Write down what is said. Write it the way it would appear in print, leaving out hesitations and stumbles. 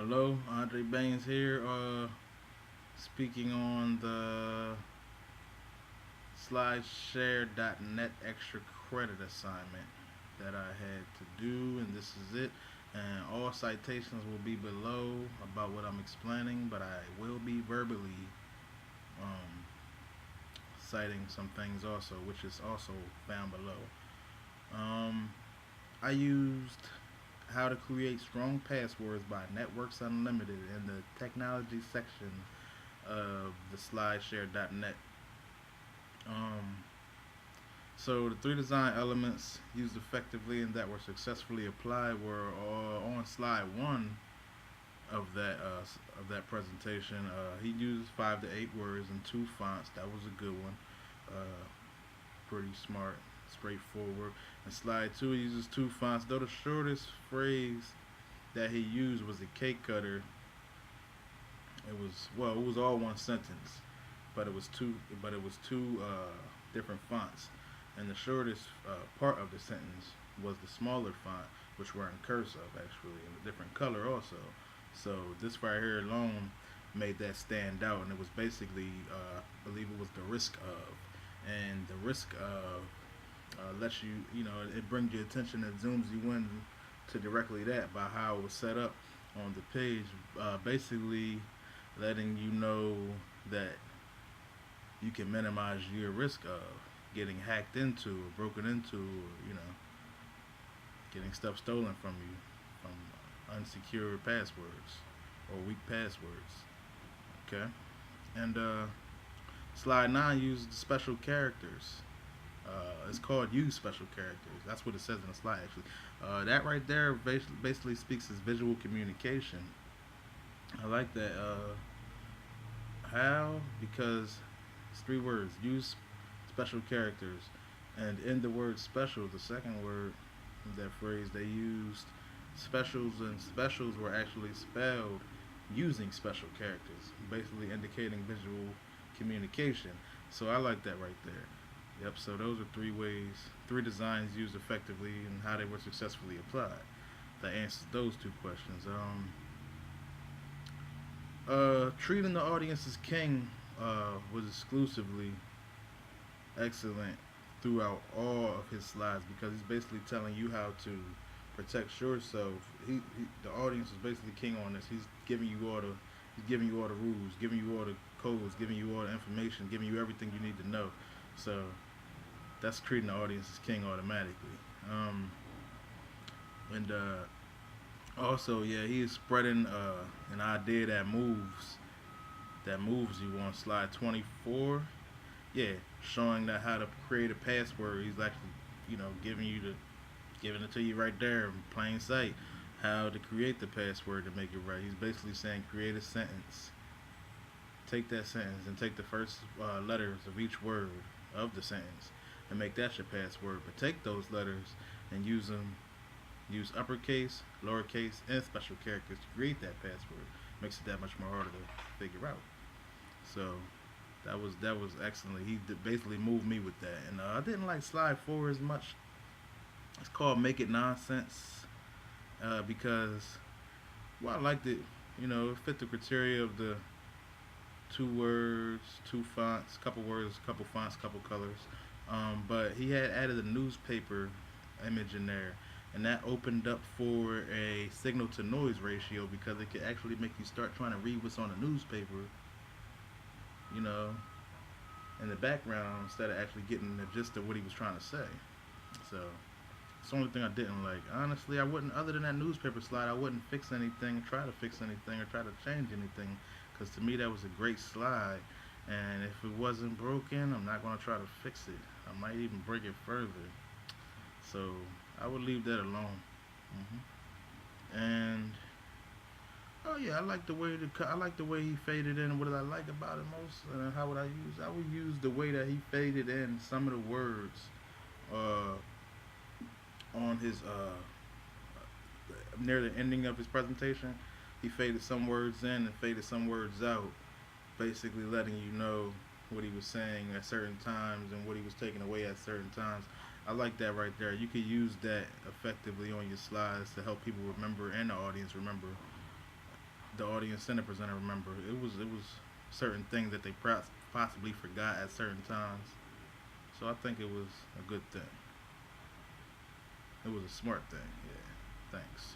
Hello, Andre Baines here, speaking on the SlideShare.net extra credit assignment that I had to do, and this is it. And all citations will be below about what I'm explaining, but I will be verbally um, citing some things also, which is also found below. Um, I used how to create strong passwords by Networks Unlimited in the technology section of the SlideShare.net. Um, so the three design elements used effectively and that were successfully applied were on slide one of that presentation. He used 5 to 8 words and 2 fonts. That was a good one. Uh, Pretty smart, straightforward. And slide two, he uses 2 fonts. Though the shortest phrase that he used was a cake cutter, it was all one sentence, but it was two different fonts, and the shortest part of the sentence was the smaller font, which were in cursive actually, in a different color also. So this right here alone made that stand out, and it was basically, I believe it was the risk of, and the risk of lets it brings your attention, it zooms you in to directly that by how it was set up on the page, basically letting you know that you can minimize your risk of getting hacked into or broken into, or getting stuff stolen from you from unsecured passwords or weak passwords. Okay, and slide 9 uses special characters. It's called use special characters. That's what it says in the slide actually. That right there basically speaks as visual communication. I like that. How? Because it's 3 words. Use special characters, and in the word special, the second word of that phrase, they used specials, and specials were actually spelled using special characters, basically indicating visual communication. So I like that right there. Yep. So those are 3 ways, 3 designs used effectively, and how they were successfully applied. That answers those 2 questions. Treating the audience as king was exclusively excellent throughout all of his slides because he's basically telling you how to protect yourself. The audience is basically king on this. He's giving you all the rules, giving you all the codes, giving you all the information, giving you everything you need to know. So that's treating the audience as king automatically. And Also, yeah, he is spreading an idea that moves you on slide 24. Yeah, showing that how to create a password. He's actually, giving it to you right there in plain sight. How to create the password to make it right. He's basically saying create a sentence. Take that sentence and take the first letters of each word of the sentence and make that your password. But take those letters and use them. Use uppercase, lowercase, and special characters to create that password. Makes it that much more harder to figure out. So that was excellent. He basically moved me with that, and I didn't like slide 4 as much. It's called Make It Nonsense because, well, I liked it. It fit the criteria of the 2 words, 2 fonts, couple words, couple fonts, couple colors. But he had added a newspaper image in there, and that opened up for a signal to noise ratio because it could actually make you start trying to read what's on the newspaper, you know, in the background instead of actually getting the gist of what he was trying to say. So it's the only thing I didn't like. Honestly, I wouldn't, other than that newspaper slide, I wouldn't fix anything, try to fix anything, or try to change anything, because to me that was a great slide. And if it wasn't broken, I'm not going to try to fix it. I might even break it further. So I would leave that alone. And oh yeah, I like the way he faded in. What did I like about it most? How would I use? I would use the way that he faded in some of the words uh, on his near the ending of his presentation. He faded some words in and faded some words out, basically letting you know what he was saying at certain times and what he was taking away at certain times. I like that right there. You could use that effectively on your slides to help people remember and the audience remember the audience and the presenter remember. It was certain things that they possibly forgot at certain times. So I think it was a good thing. It was a smart thing. Yeah. Thanks.